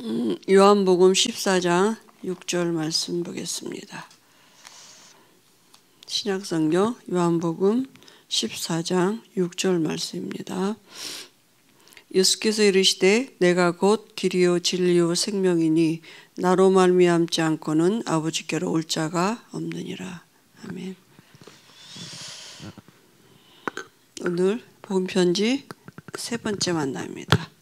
요한복음 14장 6절 말씀 보겠습니다. 신약성경 요한복음 14장 6절 말씀입니다. 예수께서 이르시되 내가 곧 길이요 진리요 생명이니 나로 말미암지 않고는 아버지께로 올 자가 없느니라. 아멘. 오늘 복음 편지 세 번째 만남입니다.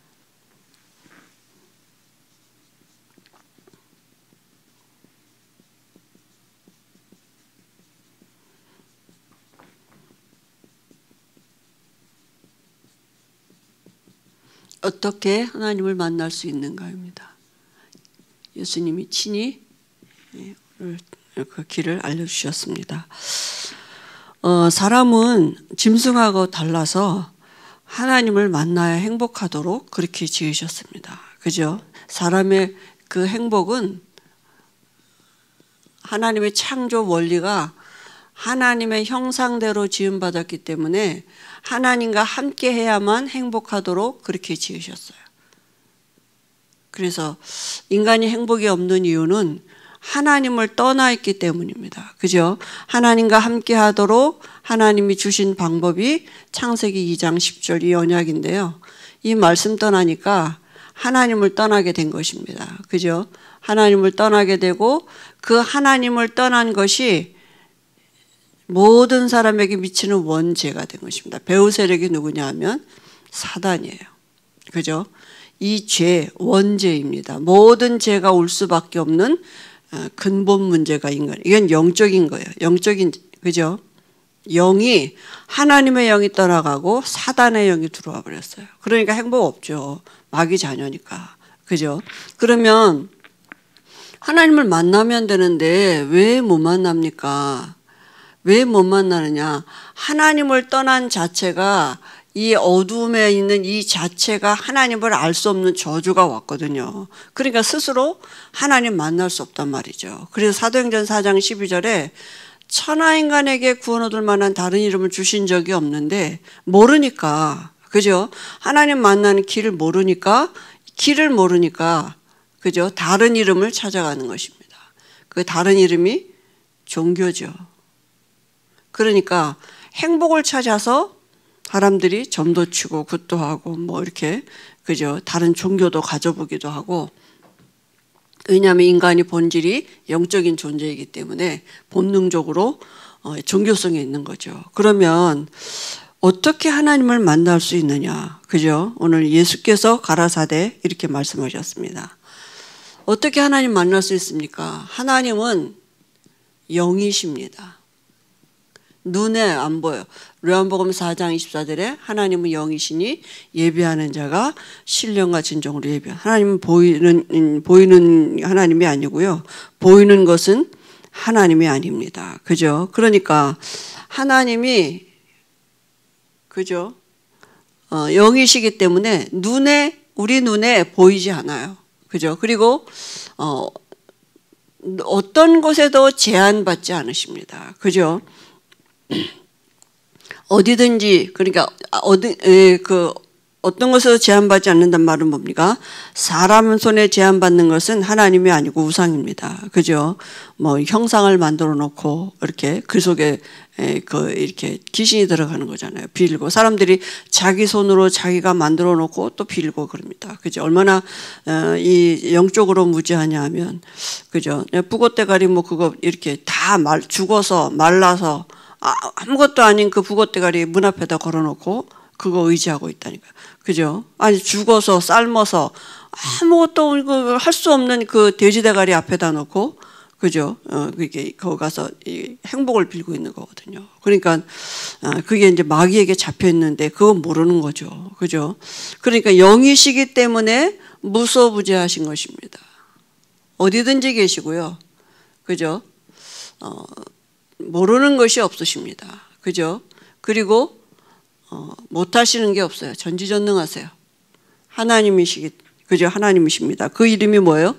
어떻게 하나님을 만날 수 있는가입니다. 예수님이 친히 그 길을 알려주셨습니다. 사람은 짐승하고 달라서 하나님을 만나야 행복하도록 그렇게 지으셨습니다. 그죠? 사람의 그 행복은 하나님의 창조 원리가 하나님의 형상대로 지음받았기 때문에 하나님과 함께 해야만 행복하도록 그렇게 지으셨어요. 그래서 인간이 행복이 없는 이유는 하나님을 떠나 있기 때문입니다. 그죠? 하나님과 함께 하도록 하나님이 주신 방법이 창세기 2장 10절 이 언약인데요. 이 말씀 떠나니까 하나님을 떠나게 된 것입니다. 그죠? 하나님을 떠나게 되고 그 하나님을 떠난 것이 모든 사람에게 미치는 원죄가 된 것입니다. 배후 세력이 누구냐 하면 사단이에요. 그죠? 이 죄, 원죄입니다. 모든 죄가 올 수밖에 없는 근본 문제가 인간. 이건 영적인 거예요. 영적인, 그죠? 영이, 하나님의 영이 떠나가고 사단의 영이 들어와 버렸어요. 그러니까 행복 없죠. 마귀 자녀니까. 그죠? 그러면 하나님을 만나면 되는데 왜 못 만납니까? 왜 못 만나느냐? 하나님을 떠난 자체가 이 어둠에 있는 이 자체가 하나님을 알 수 없는 저주가 왔거든요. 그러니까 스스로 하나님 만날 수 없단 말이죠. 그래서 사도행전 4장 12절에 천하인간에게 구원 얻을 만한 다른 이름을 주신 적이 없는데 모르니까, 그죠? 하나님 만나는 길을 모르니까, 그죠? 다른 이름을 찾아가는 것입니다. 그 다른 이름이 종교죠. 그러니까 행복을 찾아서 사람들이 점도 치고 굿도 하고 뭐 이렇게, 그죠? 다른 종교도 가져보기도 하고. 왜냐하면 인간이 본질이 영적인 존재이기 때문에 본능적으로 종교성이 있는 거죠. 그러면 어떻게 하나님을 만날 수 있느냐? 그죠? 오늘 예수께서 가라사대 이렇게 말씀하셨습니다. 어떻게 하나님 만날 수 있습니까? 하나님은 영이십니다. 눈에 안 보여. 요한복음 4장 24절에 하나님은 영이시니 예배하는 자가 신령과 진정으로 예배하는. 하나님은 보이는 하나님이 아니고요. 보이는 것은 하나님이 아닙니다. 그죠? 그러니까 하나님이, 그죠? 영이시기 때문에 우리 눈에 보이지 않아요. 그죠? 그리고 어떤 곳에도 제한받지 않으십니다. 그죠? 어디든지, 그러니까 어떤 것에서 제한받지 않는단 말은 뭡니까? 사람 손에 제한받는 것은 하나님이 아니고 우상입니다. 그죠? 뭐 형상을 만들어 놓고 이렇게 그 속에 이렇게 귀신이 들어가는 거잖아요. 빌고 사람들이 자기 손으로 자기가 만들어 놓고 또 빌고 그럽니다. 그죠? 얼마나 이 영적으로 무지하냐 하면, 그죠? 북어대가리 뭐 그거 이렇게 다 죽어서 말라서 아무것도 아닌 그 북어대가리 문 앞에다 걸어놓고 그거 의지하고 있다니까. 그죠? 아니 죽어서 삶아서 아무것도 할 수 없는 그 돼지대가리 앞에다 놓고, 그죠? 그게 거기 가서 행복을 빌고 있는 거거든요. 그러니까 그게 이제 마귀에게 잡혀 있는데 그건 모르는 거죠. 그죠? 그러니까 영이시기 때문에 무소부재하신 것입니다. 어디든지 계시고요. 그죠? 모르는 것이 없으십니다. 그죠? 그리고 못하시는 게 없어요. 전지전능하세요. 그죠? 하나님이십니다. 그 이름이 뭐예요?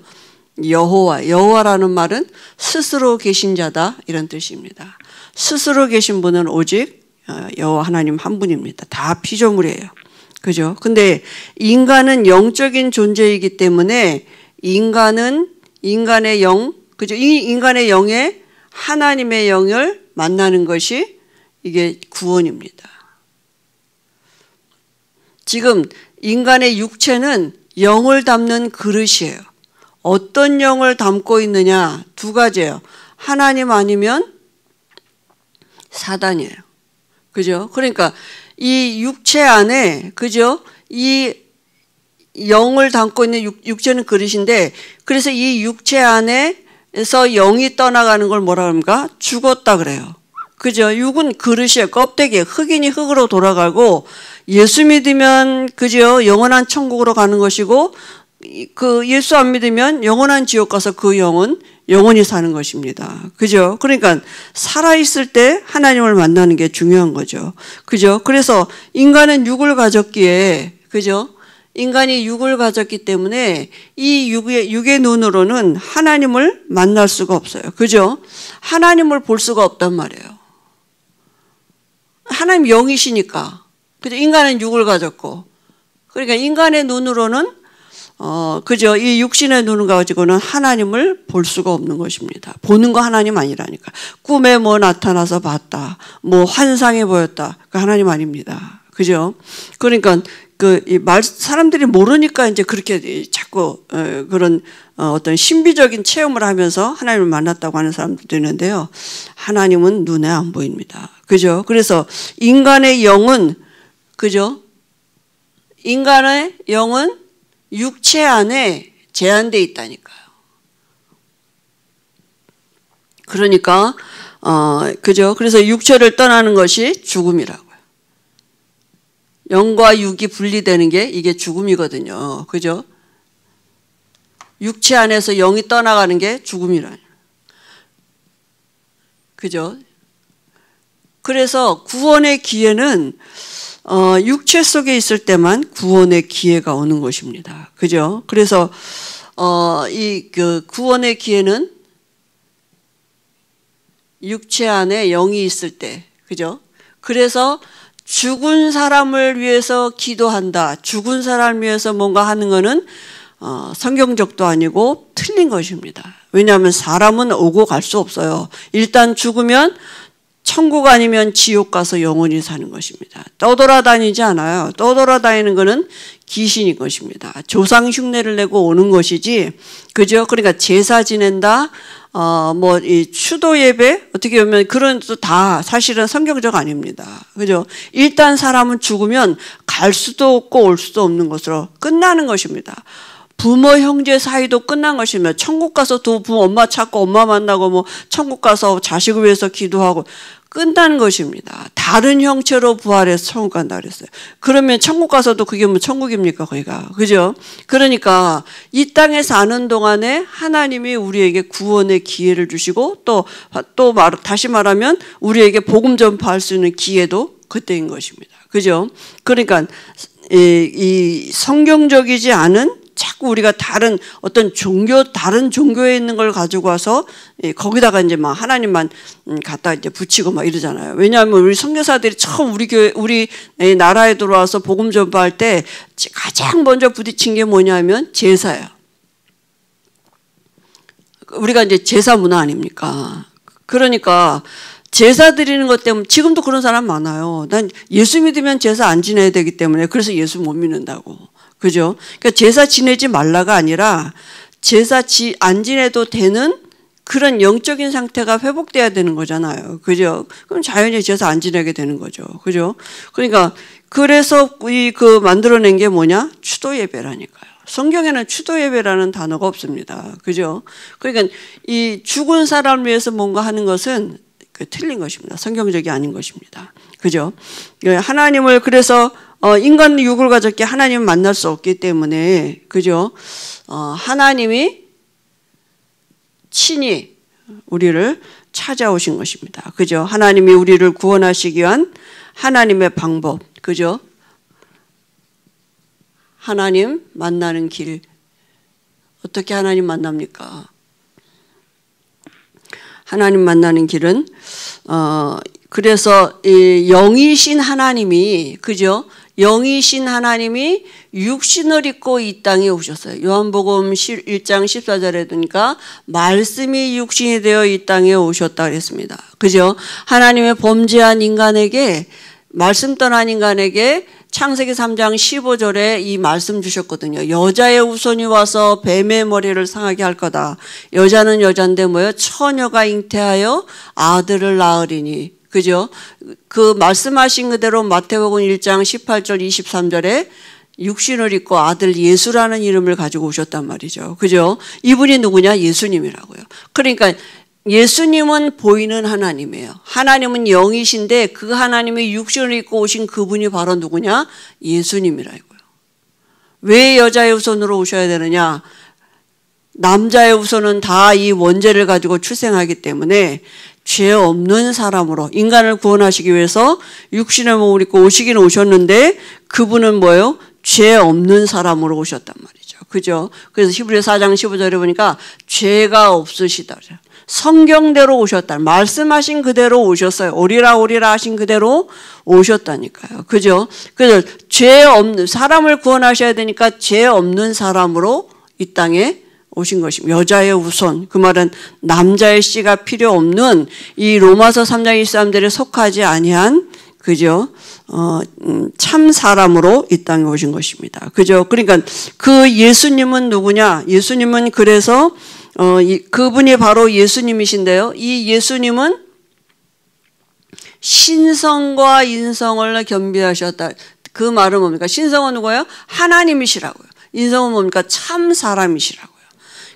여호와. 여호와라는 말은 스스로 계신 자다 이런 뜻입니다. 스스로 계신 분은 오직 여호와 하나님 한 분입니다. 다 피조물이에요. 그죠? 근데 인간은 영적인 존재이기 때문에 인간은 인간의 영, 그죠? 이 인간의 영에 하나님의 영을 만나는 것이 이게 구원입니다. 지금 인간의 육체는 영을 담는 그릇이에요. 어떤 영을 담고 있느냐? 두 가지예요. 하나님 아니면 사단이에요. 그죠? 그러니까 이 육체 안에, 그죠? 이 영을 담고 있는 육체는 그릇인데, 그래서 이 육체 안에서 영이 떠나가는 걸 뭐라 합니까? 죽었다 그래요. 그죠? 육은 그릇이에요. 껍데기. 흑인이 흙으로 돌아가고, 예수 믿으면, 그죠? 영원한 천국으로 가는 것이고, 그 예수 안 믿으면 영원한 지옥 가서 그 영은 영원히 사는 것입니다. 그죠? 그러니까 살아있을 때 하나님을 만나는 게 중요한 거죠. 그죠? 그래서 인간은 육을 가졌기에, 그죠? 인간이 육을 가졌기 때문에 이 육의 눈으로는 하나님을 만날 수가 없어요. 그죠? 하나님을 볼 수가 없단 말이에요. 하나님 영이시니까. 그죠? 인간은 육을 가졌고. 그러니까 인간의 눈으로는 그죠? 이 육신의 눈을 가지고는 하나님을 볼 수가 없는 것입니다. 보는 거 하나님 아니라니까. 꿈에 뭐 나타나서 봤다. 뭐 환상에 보였다. 그 하나님 아닙니다. 그죠? 그러니까 사람들이 모르니까 이제 그렇게 자꾸 그런 어떤 신비적인 체험을 하면서 하나님을 만났다고 하는 사람들도 있는데요. 하나님은 눈에 안 보입니다. 그죠? 그래서 인간의 영은, 그죠? 인간의 영은 육체 안에 제한되어 있다니까요. 그러니까, 그죠? 그래서 육체를 떠나는 것이 죽음이라고요. 영과 육이 분리되는 게 이게 죽음이거든요. 그죠? 육체 안에서 영이 떠나가는 게 죽음이라요. 그죠? 그래서 구원의 기회는 육체 속에 있을 때만 구원의 기회가 오는 것입니다. 그죠? 그래서 이 구원의 기회는 육체 안에 영이 있을 때, 그죠? 그래서 죽은 사람을 위해서 기도한다. 죽은 사람을 위해서 뭔가 하는 거는 성경적도 아니고 틀린 것입니다. 왜냐하면 사람은 오고 갈 수 없어요. 일단 죽으면 천국 아니면 지옥 가서 영원히 사는 것입니다. 떠돌아다니지 않아요. 떠돌아다니는 것은 귀신인 것입니다. 조상 흉내를 내고 오는 것이지, 그죠? 그러니까 제사 지낸다, 이 추도 예배, 어떻게 보면 그런 것도 다 사실은 성경적 아닙니다. 그죠? 일단 사람은 죽으면 갈 수도 없고 올 수도 없는 것으로 끝나는 것입니다. 부모 형제 사이도 끝난 것입니다. 천국 가서 두 부모 엄마 찾고 엄마 만나고 뭐 천국 가서 자식을 위해서 기도하고 끝난 것입니다. 다른 형체로 부활해서 천국 간다 그랬어요. 그러면 천국 가서도 그게 뭐 천국입니까 거기가. 그죠? 그러니까 이 땅에 사는 동안에 하나님이 우리에게 구원의 기회를 주시고 다시 말하면 우리에게 복음 전파할 수 있는 기회도 그때인 것입니다. 그죠? 그러니까 이 성경적이지 않은 자꾸 우리가 다른 종교에 있는 걸 가지고 와서 거기다가 이제 막 하나님만 갖다 이제 붙이고 막 이러잖아요. 왜냐하면 우리 선교사들이 처음 우리 나라에 들어와서 복음 전파할 때 가장 먼저 부딪힌 게 뭐냐면 제사예요. 우리가 이제 제사 문화 아닙니까? 그러니까 제사 드리는 것 때문에 지금도 그런 사람 많아요. 난 예수 믿으면 제사 안 지내야 되기 때문에 그래서 예수 못 믿는다고. 그죠? 그러니까 제사 지내지 말라가 아니라 제사 안 지내도 되는 그런 영적인 상태가 회복돼야 되는 거잖아요. 그죠? 그럼 자연히 제사 안 지내게 되는 거죠. 그죠? 그러니까 그래서 만들어낸 게 뭐냐? 추도 예배라니까요. 성경에는 추도 예배라는 단어가 없습니다. 그죠? 그러니까 이 죽은 사람을 위해서 뭔가 하는 것은 틀린 것입니다. 성경적이 아닌 것입니다. 그죠? 하나님을 그래서 인간 육을 가졌기에 하나님을 만날 수 없기 때문에, 그죠? 하나님이 친히 우리를 찾아오신 것입니다. 그죠? 하나님이 우리를 구원하시기 위한 하나님의 방법, 그죠? 하나님 만나는 길. 어떻게 하나님 만납니까? 하나님 만나는 길은, 그래서 이 영이신 하나님이, 그죠? 영이신 하나님이 육신을 입고 이 땅에 오셨어요. 요한복음 1장 14절에 보니까 말씀이 육신이 되어 이 땅에 오셨다 그랬습니다. 그죠? 하나님의 범죄한 인간에게, 말씀 떠난 인간에게 창세기 3장 15절에 이 말씀 주셨거든요. 여자의 후손이 와서 뱀의 머리를 상하게 할 거다. 여자는 여잔데 뭐예요? 처녀가 잉태하여 아들을 낳으리니. 그죠? 그 말씀하신 그대로 마태복음 1장 18절 23절에 육신을 입고 아들 예수라는 이름을 가지고 오셨단 말이죠. 그죠? 이분이 누구냐? 예수님이라고요. 그러니까 예수님은 보이는 하나님이에요. 하나님은 영이신데 그 하나님이 육신을 입고 오신 그분이 바로 누구냐? 예수님이라고요. 왜 여자의 후손으로 오셔야 되느냐? 남자의 후손은 다 이 원죄를 가지고 출생하기 때문에 죄 없는 사람으로 인간을 구원하시기 위해서 육신의 몸을 입고 오시긴 오셨는데 그분은 뭐예요? 죄 없는 사람으로 오셨단 말이죠. 그죠? 그래서 히브리서 4장 15절에 보니까 죄가 없으시다. 성경대로 오셨다. 말씀하신 그대로 오셨어요. 오리라 오리라 하신 그대로 오셨다니까요. 그죠? 그래서 죄 없는 사람을 구원하셔야 되니까 죄 없는 사람으로 이 땅에 오신 것입니다. 여자의 후손, 그 말은 남자의 씨가 필요 없는 이 로마서 3장 23절에 속하지 아니한, 그죠? 참 사람으로 이 땅에 오신 것입니다. 그죠? 그러니까 그 예수님은 누구냐? 예수님은 그래서 그분이 바로 예수님이신데요. 이 예수님은 신성과 인성을 겸비하셨다. 그 말은 뭡니까? 신성은 누구예요? 하나님이시라고요. 인성은 뭡니까? 참 사람이시라고요.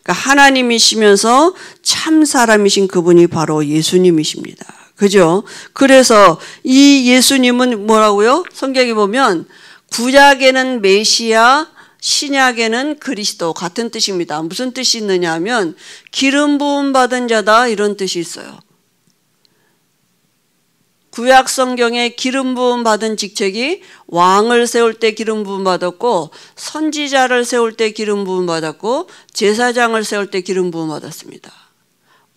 그러니까 하나님이시면서 참 사람이신 그분이 바로 예수님이십니다. 그죠? 그래서 이 예수님은 뭐라고요? 성경에 보면 구약에는 메시아, 신약에는 그리스도, 같은 뜻입니다. 무슨 뜻이 있느냐 하면 기름 부음 받은 자다, 이런 뜻이 있어요. 구약 성경에 기름 부음 받은 직책이 왕을 세울 때 기름 부음 받았고, 선지자를 세울 때 기름 부음 받았고, 제사장을 세울 때 기름 부음 받았습니다.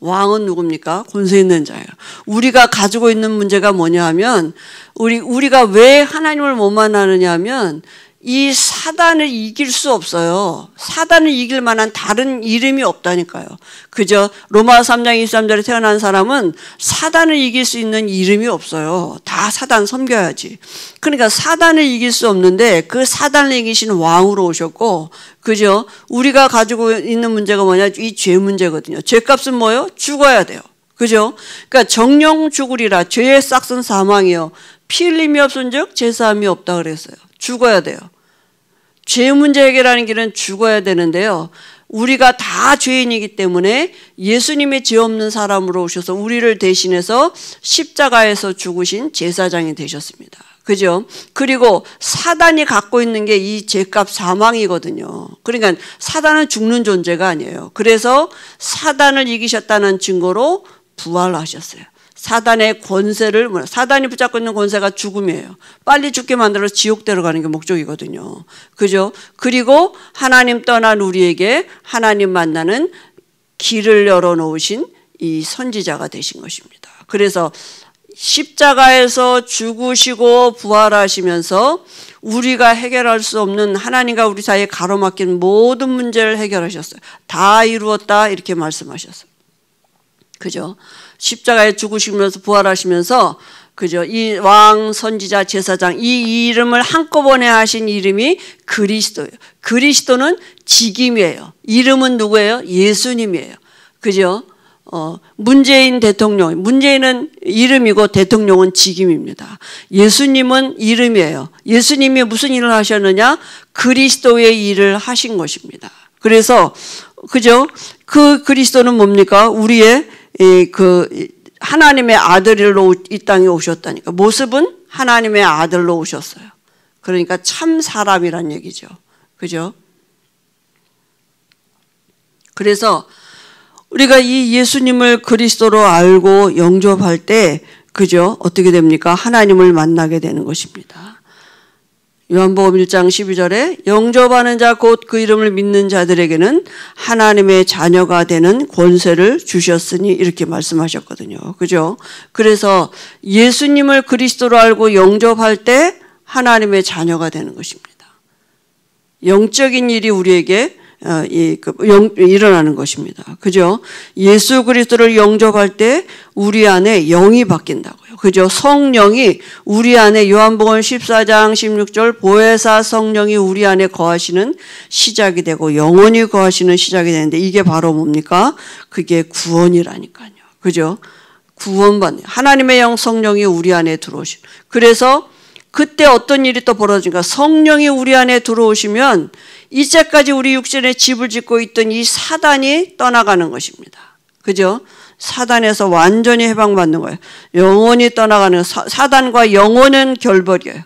왕은 누굽니까? 권세 있는 자예요. 우리가 가지고 있는 문제가 뭐냐 하면 우리가 왜 하나님을 못 만나느냐 하면 이 사단을 이길 수 없어요. 사단을 이길 만한 다른 이름이 없다니까요. 그죠? 로마서 3장 23절에 태어난 사람은 사단을 이길 수 있는 이름이 없어요. 다 사단 섬겨야지. 그러니까 사단을 이길 수 없는데 그 사단을 이기시는 왕으로 오셨고, 그죠? 우리가 가지고 있는 문제가 뭐냐? 이 죄 문제거든요. 죄값은 뭐예요? 죽어야 돼요. 그죠? 그러니까 정령 죽으리라. 죄의 싹은 사망이요. 피 흘림이 없은즉 제사함이 없다 그랬어요. 죽어야 돼요. 죄 문제 해결하는 길은 죽어야 되는데요. 우리가 다 죄인이기 때문에 예수님의 죄 없는 사람으로 오셔서 우리를 대신해서 십자가에서 죽으신 제사장이 되셨습니다. 그죠? 그리고 사단이 갖고 있는 게 이 죄값 사망이거든요. 그러니까 사단은 죽는 존재가 아니에요. 그래서 사단을 이기셨다는 증거로 부활하셨어요. 사단의 권세를, 사단이 붙잡고 있는 권세가 죽음이에요. 빨리 죽게 만들어서 지옥대로 가는 게 목적이거든요. 그죠? 그리고 하나님 떠난 우리에게 하나님 만나는 길을 열어놓으신 이 선지자가 되신 것입니다. 그래서 십자가에서 죽으시고 부활하시면서 우리가 해결할 수 없는 하나님과 우리 사이에 가로막힌 모든 문제를 해결하셨어요. 다 이루었다, 이렇게 말씀하셨어요. 그죠? 십자가에 죽으시면서 부활하시면서, 그죠? 이 왕, 선지자, 제사장, 이 이름을 한꺼번에 하신 이름이 그리스도예요. 그리스도는 직임이에요. 이름은 누구예요? 예수님이에요. 그죠? 문재인 대통령, 문재인은 이름이고 대통령은 직임입니다. 예수님은 이름이에요. 예수님이 무슨 일을 하셨느냐? 그리스도의 일을 하신 것입니다. 그래서, 그죠? 그 그리스도는 뭡니까? 우리의 하나님의 아들로 이 땅에 오셨다니까. 모습은 하나님의 아들로 오셨어요. 그러니까 참 사람이란 얘기죠. 그죠? 그래서 우리가 이 예수님을 그리스도로 알고 영접할 때, 그죠? 어떻게 됩니까? 하나님을 만나게 되는 것입니다. 요한복음 1장 12절에 영접하는 자 곧 그 이름을 믿는 자들에게는 하나님의 자녀가 되는 권세를 주셨으니, 이렇게 말씀하셨거든요. 그죠? 그래서 예수님을 그리스도로 알고 영접할 때 하나님의 자녀가 되는 것입니다. 영적인 일이 우리에게 일어나는 것입니다. 그죠? 예수 그리스도를 영접할 때 우리 안에 영이 바뀐다고요. 그죠? 성령이 우리 안에 요한복음 14장 16절 보혜사 성령이 우리 안에 거하시는 시작이 되고 영원히 거하시는 시작이 되는데 이게 바로 뭡니까? 그게 구원이라니까요. 그죠? 구원받는 하나님의 영 성령이 우리 안에 들어오시고 그래서 그때 어떤 일이 또 벌어지니까 성령이 우리 안에 들어오시면 이제까지 우리 육신에 집을 짓고 있던 이 사단이 떠나가는 것입니다. 그죠? 사단에서 완전히 해방받는 거예요. 영원히 떠나가는 사단과 영원은 결벌이에요.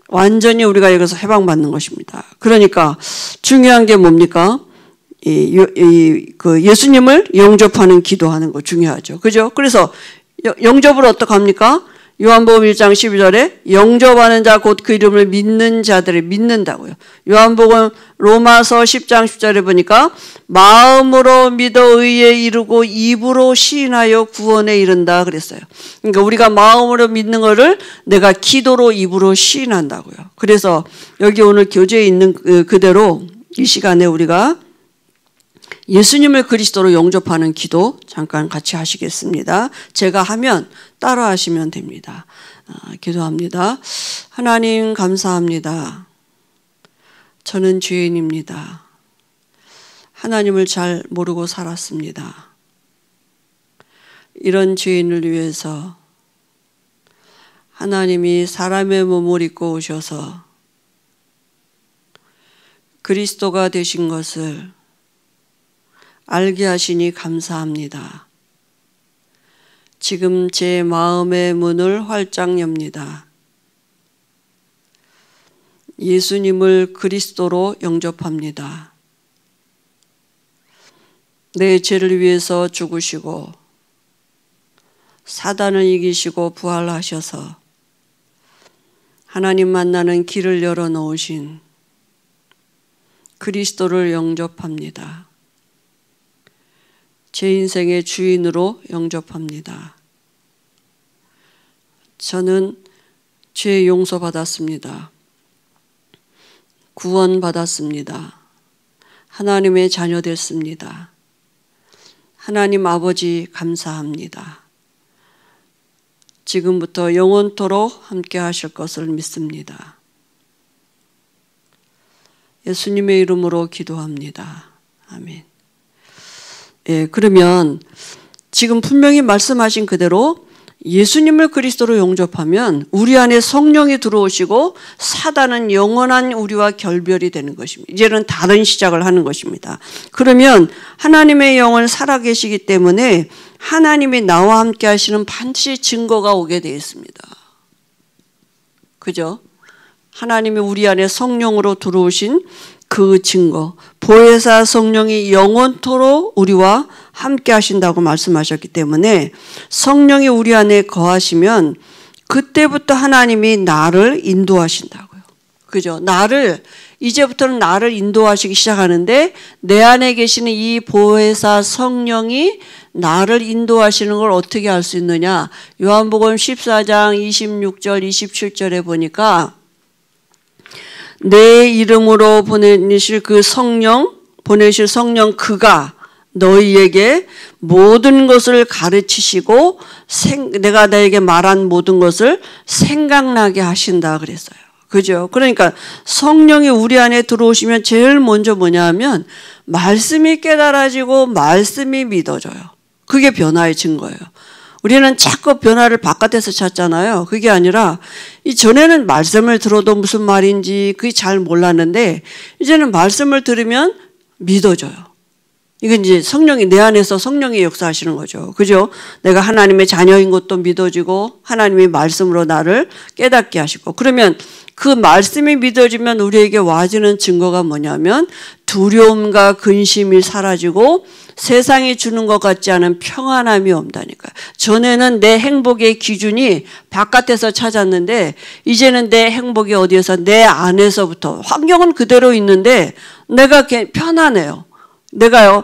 완전히 우리가 여기서 해방받는 것입니다. 그러니까 중요한 게 뭡니까? 예수님을 영접하는 기도하는 거 중요하죠. 그죠? 그래서 영접을 어떻게 합니까? 요한복음 1장 12절에 영접하는 자 곧 그 이름을 믿는 자들을 믿는다고요. 요한복음 로마서 10장 10절에 보니까 마음으로 믿어 의에 이르고 입으로 시인하여 구원에 이른다 그랬어요. 그러니까 우리가 마음으로 믿는 거를 내가 기도로 입으로 시인한다고요. 그래서 여기 오늘 교재에 있는 그대로 이 시간에 우리가 예수님을 그리스도로 영접하는 기도 잠깐 같이 하시겠습니다. 제가 하면 따라 하시면 됩니다. 기도합니다. 하나님 감사합니다. 저는 죄인입니다. 하나님을 잘 모르고 살았습니다. 이런 죄인을 위해서 하나님이 사람의 몸을 입고 오셔서 그리스도가 되신 것을 알게 하시니 감사합니다. 지금 제 마음의 문을 활짝 엽니다. 예수님을 그리스도로 영접합니다. 내 죄를 위해서 죽으시고 사단을 이기시고 부활하셔서 하나님 만나는 길을 열어놓으신 그리스도를 영접합니다. 제 인생의 주인으로 영접합니다. 저는 죄 용서받았습니다. 구원받았습니다. 하나님의 자녀 됐습니다. 하나님 아버지 감사합니다. 지금부터 영원토록 함께 하실 것을 믿습니다. 예수님의 이름으로 기도합니다. 아멘. 예, 그러면 지금 분명히 말씀하신 그대로 예수님을 그리스도로 영접하면 우리 안에 성령이 들어오시고 사단은 영원한 우리와 결별이 되는 것입니다. 이제는 다른 시작을 하는 것입니다. 그러면 하나님의 영은 살아계시기 때문에 하나님이 나와 함께 하시는 반드시 증거가 오게 되어 있습니다. 그죠? 하나님이 우리 안에 성령으로 들어오신 그 증거, 보혜사 성령이 영원토록 우리와 함께 하신다고 말씀하셨기 때문에 성령이 우리 안에 거하시면 그때부터 하나님이 나를 인도하신다고요. 그죠? 이제부터는 나를 인도하시기 시작하는데 내 안에 계시는 이 보혜사 성령이 나를 인도하시는 걸 어떻게 알 수 있느냐? 요한복음 14장 26절 27절에 보니까 내 이름으로 보내실 성령 그가 너희에게 모든 것을 가르치시고 내가 너에게 말한 모든 것을 생각나게 하신다 그랬어요. 그죠? 그러니까 성령이 우리 안에 들어오시면 제일 먼저 뭐냐 하면 말씀이 깨달아지고 말씀이 믿어져요. 그게 변화의 증거예요. 우리는 자꾸 변화를 바깥에서 찾잖아요. 그게 아니라 전에는 말씀을 들어도 무슨 말인지 그게 잘 몰랐는데 이제는 말씀을 들으면 믿어져요. 이건 이제 성령이 내 안에서 성령이 역사하시는 거죠. 그죠? 내가 하나님의 자녀인 것도 믿어지고 하나님의 말씀으로 나를 깨닫게 하시고 그러면 그 말씀이 믿어지면 우리에게 와지는 증거가 뭐냐면 두려움과 근심이 사라지고 세상이 주는 것 같지 않은 평안함이 온다니까요. 전에는 내 행복의 기준이 바깥에서 찾았는데 이제는 내 행복이 어디에서 내 안에서부터 환경은 그대로 있는데 내가 편안해요. 내가요,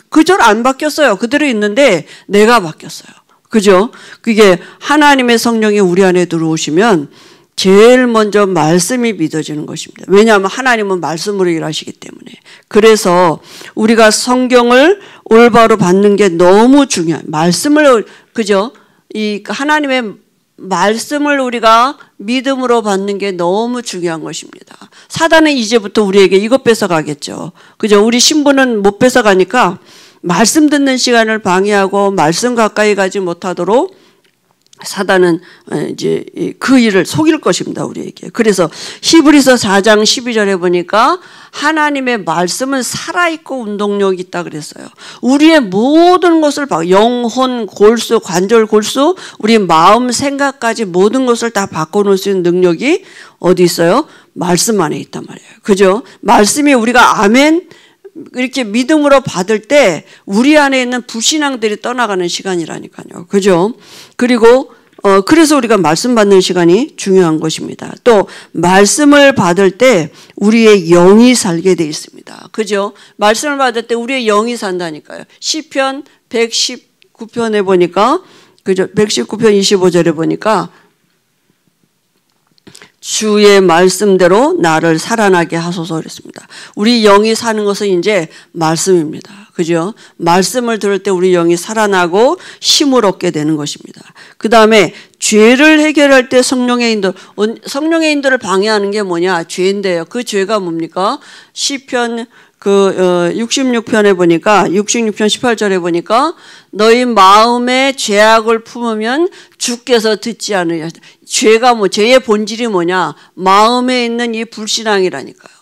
그절 안 바뀌었어요. 그대로 있는데 내가 바뀌었어요. 그죠? 그게 하나님의 성령이 우리 안에 들어오시면 제일 먼저 말씀이 믿어지는 것입니다. 왜냐하면 하나님은 말씀으로 일하시기 때문에. 그래서 우리가 성경을 올바로 받는 게 너무 중요해요. 말씀을, 그죠? 이 하나님의 말씀을 우리가 믿음으로 받는 게 너무 중요한 것입니다. 사단은 이제부터 우리에게 이것 뺏어가겠죠. 그죠? 우리 신부는 못 뺏어가니까 말씀 듣는 시간을 방해하고 말씀 가까이 가지 못하도록 사단은 이제 그 일을 속일 것입니다, 우리에게. 그래서 히브리서 4장 12절에 보니까 하나님의 말씀은 살아있고 운동력이 있다 그랬어요. 우리의 모든 것을 영혼, 골수, 관절, 골수, 우리 마음, 생각까지 모든 것을 다 바꿔놓을 수 있는 능력이 어디 있어요? 말씀 안에 있단 말이에요. 그죠? 말씀이 우리가 아멘 이렇게 믿음으로 받을 때 우리 안에 있는 불신앙들이 떠나가는 시간이라니까요. 그죠? 그리고 그래서 우리가 말씀 받는 시간이 중요한 것입니다. 또 말씀을 받을 때 우리의 영이 살게 돼 있습니다. 그죠? 말씀을 받을 때 우리의 영이 산다니까요. 시편 119편에 보니까 그죠? 119편 25절에 보니까 주의 말씀대로 나를 살아나게 하소서 그랬습니다. 우리 영이 사는 것은 이제 말씀입니다. 그죠? 말씀을 들을 때 우리 영이 살아나고 힘을 얻게 되는 것입니다. 그 다음에 죄를 해결할 때 성령의 인도를 방해하는 게 뭐냐? 죄인데요. 그 죄가 뭡니까? 시편 66편에 보니까 66편 18절에 보니까 너희 마음에 죄악을 품으면 주께서 듣지 않으냐. 죄가 죄의 본질이 뭐냐? 마음에 있는 이 불신앙이라니까요.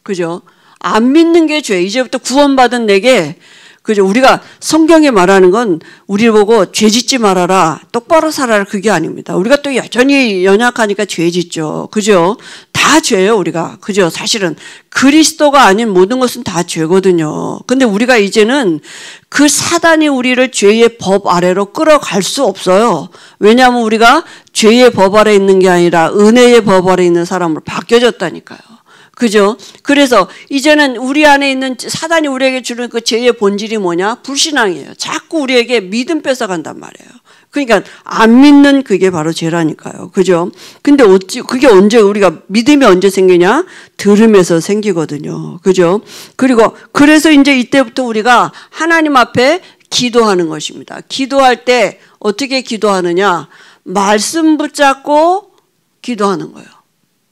그죠? 안 믿는 게 죄. 이제부터 구원받은 내게 그죠? 우리가 성경에 말하는 건 우리 보고 죄 짓지 말아라, 똑바로 살아라 그게 아닙니다. 우리가 또 여전히 연약하니까 죄 짓죠. 그죠? 다 죄예요, 우리가. 그죠? 사실은 그리스도가 아닌 모든 것은 다 죄거든요. 근데 우리가 이제는 그 사단이 우리를 죄의 법 아래로 끌어갈 수 없어요. 왜냐하면 우리가 죄의 법 아래 있는 게 아니라 은혜의 법 아래 있는 사람으로 바뀌어졌다니까요. 그죠? 그래서 이제는 우리 안에 있는 사단이 우리에게 주는 그 죄의 본질이 뭐냐? 불신앙이에요. 자꾸 우리에게 믿음 뺏어간단 말이에요. 그러니까 안 믿는 그게 바로 죄라니까요. 그죠? 근데 그게 언제 우리가 믿음이 언제 생기냐? 들음에서 생기거든요. 그죠? 그리고 그래서 이제 이때부터 우리가 하나님 앞에 기도하는 것입니다. 기도할 때 어떻게 기도하느냐? 말씀 붙잡고 기도하는 거예요.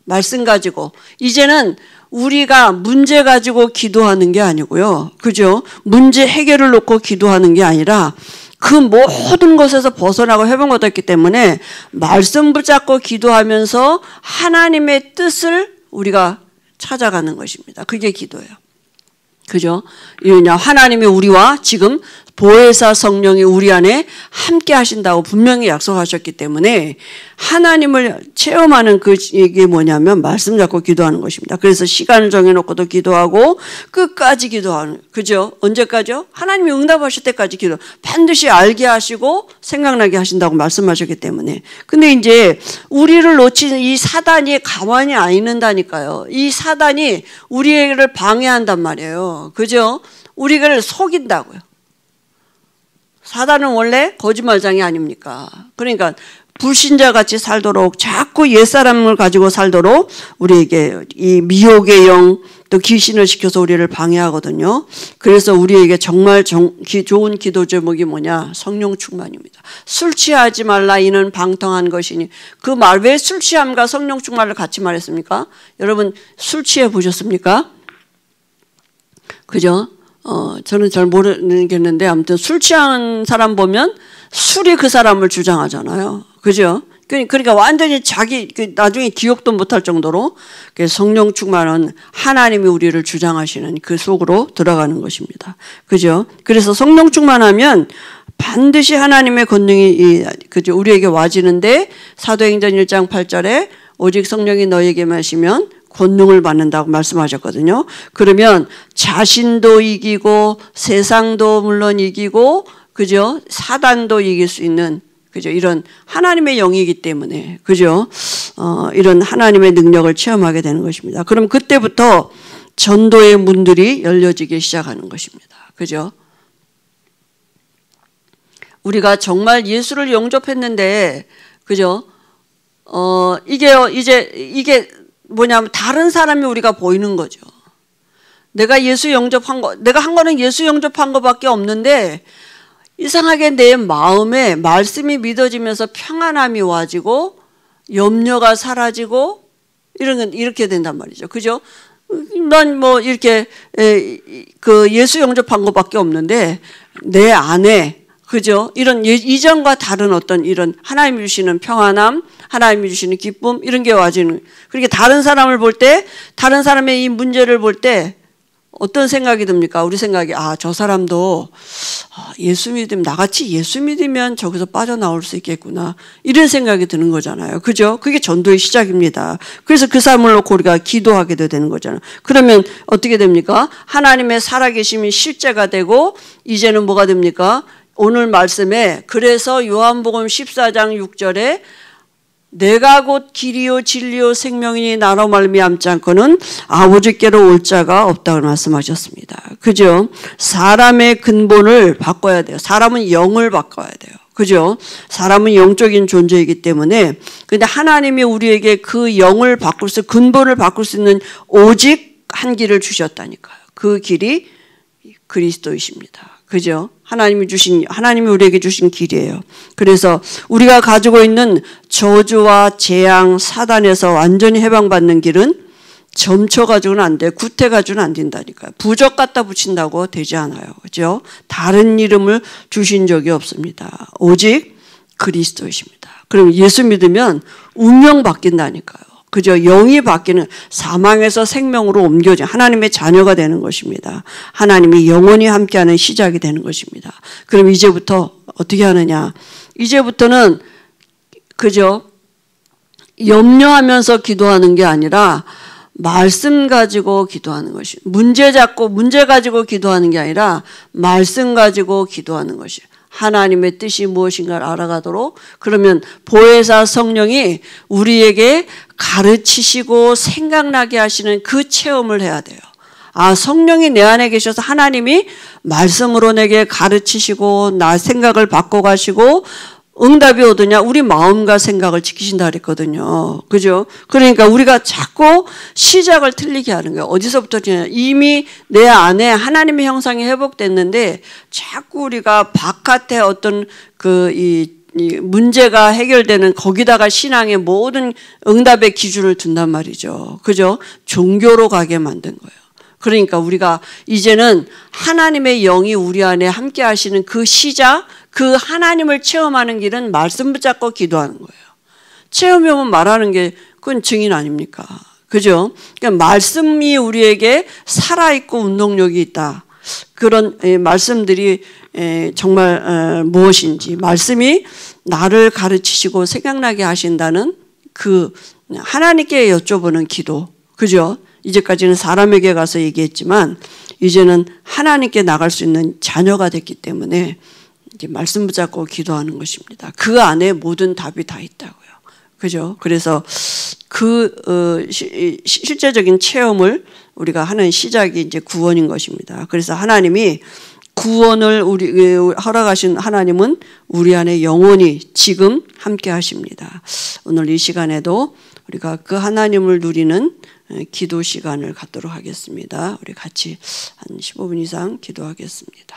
말씀 가지고. 이제는 우리가 문제 가지고 기도하는 게 아니고요. 그죠? 문제 해결을 놓고 기도하는 게 아니라 그 모든 것에서 벗어나고 회복 얻었기 때문에 말씀 붙잡고 기도하면서 하나님의 뜻을 우리가 찾아가는 것입니다. 그게 기도예요. 그죠? 하나님이 우리와 지금 보혜사 성령이 우리 안에 함께 하신다고 분명히 약속하셨기 때문에 하나님을 체험하는 이게 뭐냐면 말씀 잡고 기도하는 것입니다. 그래서 시간을 정해놓고도 기도하고 끝까지 기도하는, 그죠? 언제까지요? 하나님이 응답하실 때까지 기도. 반드시 알게 하시고 생각나게 하신다고 말씀하셨기 때문에. 근데 이제 우리를 놓치는 이 사단이 가만히 안 있는다니까요. 이 사단이 우리를 방해한단 말이에요. 그죠? 우리를 속인다고요. 사단은 원래 거짓말장이 아닙니까? 그러니까 불신자같이 살도록 자꾸 옛사람을 가지고 살도록 우리에게 이 미혹의 영 또 귀신을 시켜서 우리를 방해하거든요. 그래서 우리에게 정말 좋은 기도 제목이 뭐냐? 성령 충만입니다. 술 취하지 말라 이는 방탕한 것이니. 그 말 왜 술 취함과 성령 충만을 같이 말했습니까? 여러분 술 취해 보셨습니까? 그죠? 저는 잘 모르겠는데 아무튼 술 취한 사람 보면 술이 그 사람을 주장하잖아요. 그죠? 그러니까 완전히 나중에 기억도 못할 정도로 성령 충만은 하나님이 우리를 주장하시는 그 속으로 들어가는 것입니다. 그죠? 그래서 성령 충만하면 반드시 하나님의 권능이 그죠? 우리에게 와지는데 사도행전 1장 8절에 오직 성령이 너에게만 하시면 권능을 받는다고 말씀하셨거든요. 그러면 자신도 이기고 세상도 물론 이기고 그죠? 사단도 이길 수 있는 그죠? 이런 하나님의 영이기 때문에 그죠? 이런 하나님의 능력을 체험하게 되는 것입니다. 그럼 그때부터 전도의 문들이 열려지기 시작하는 것입니다. 그죠? 우리가 정말 예수를 영접했는데, 그죠? 이게 뭐냐면 다른 사람이 우리가 보이는 거죠. 내가 예수 영접한 거, 내가 한 거는 예수 영접한 거밖에 없는데, 이상하게 내 마음에 말씀이 믿어지면서 평안함이 와지고, 염려가 사라지고, 이렇게 된단 말이죠. 그죠? 난 뭐 이렇게 그 예수 영접한 것밖에 없는데 내 안에, 그죠? 이런 이전과 다른 어떤 이런 하나님이 주시는 평안함, 하나님이 주시는 기쁨, 이런 게 와지는. 그렇게 다른 사람을 볼 때, 다른 사람의 이 문제를 볼 때 어떤 생각이 듭니까? 우리 생각이, 저 사람도 예수 믿으면, 나같이 예수 믿으면 저기서 빠져나올 수 있겠구나, 이런 생각이 드는 거잖아요. 그죠? 그게 전도의 시작입니다. 그래서 그 사람을 놓고 우리가 기도하게 되는 거잖아요. 그러면 어떻게 됩니까? 하나님의 살아계심이 실제가 되고, 이제는 뭐가 됩니까? 오늘 말씀에, 그래서 요한복음 14장 6절에 내가 곧 길이요 진리요 생명이니 나로 말미암지 않고는 아버지께로 올 자가 없다고 말씀하셨습니다. 그죠? 사람의 근본을 바꿔야 돼요. 사람은 영을 바꿔야 돼요. 그죠? 사람은 영적인 존재이기 때문에. 근데 하나님이 우리에게 그 영을 바꿀 수, 근본을 바꿀 수 있는 오직 한 길을 주셨다니까요. 그 길이 그리스도이십니다. 그죠? 하나님이 우리에게 주신 길이에요. 그래서 우리가 가지고 있는 저주와 재앙, 사단에서 완전히 해방받는 길은 점쳐가지고는 안 돼. 구태가지고는 안 된다니까요. 부적 갖다 붙인다고 되지 않아요. 그죠? 다른 이름을 주신 적이 없습니다. 오직 그리스도이십니다. 그럼 예수 믿으면 운명 바뀐다니까요. 그죠? 영이 바뀌는, 사망에서 생명으로 옮겨진 하나님의 자녀가 되는 것입니다. 하나님이 영원히 함께하는 시작이 되는 것입니다. 그럼 이제부터 어떻게 하느냐? 이제부터는, 그죠? 염려하면서 기도하는 게 아니라 말씀 가지고 기도하는 것이, 문제 가지고 기도하는 게 아니라 말씀 가지고 기도하는 것이, 하나님의 뜻이 무엇인가를 알아가도록. 그러면 보혜사 성령이 우리에게 가르치시고 생각나게 하시는 그 체험을 해야 돼요. 성령이 내 안에 계셔서 하나님이 말씀으로 내게 가르치시고 나 생각을 바꿔가시고 응답이 오더냐? 우리 마음과 생각을 지키신다 그랬거든요. 그죠? 그러니까 우리가 자꾸 시작을 틀리게 하는 거예요. 어디서부터냐? 이미 내 안에 하나님의 형상이 회복됐는데 자꾸 우리가 바깥에 어떤 이 문제가 해결되는 거기다가 신앙의 모든 응답의 기준을 둔단 말이죠. 그죠? 종교로 가게 만든 거예요. 그러니까 우리가 이제는 하나님의 영이 우리 안에 함께 하시는 그 시작, 그 하나님을 체험하는 길은 말씀 붙잡고 기도하는 거예요. 체험이 오면 말하는 게 그건 증인 아닙니까? 그죠? 그러니까 말씀이 우리에게 살아있고 운동력이 있다. 그런 말씀들이 정말 무엇인지, 말씀이 나를 가르치시고 생각나게 하신다는 그 하나님께 여쭤보는 기도. 그죠? 이제까지는 사람에게 가서 얘기했지만 이제는 하나님께 나갈 수 있는 자녀가 됐기 때문에 이제 말씀 붙잡고 기도하는 것입니다. 그 안에 모든 답이 다 있다고요. 그죠? 그래서 그 실제적인 체험을 우리가 하는 시작이 이제 구원인 것입니다. 그래서 하나님이 구원을 허락하신 하나님은 우리 안에 영원히 지금 함께 하십니다. 오늘 이 시간에도 우리가 그 하나님을 누리는 기도 시간을 갖도록 하겠습니다. 우리 같이 한 15분 이상 기도하겠습니다.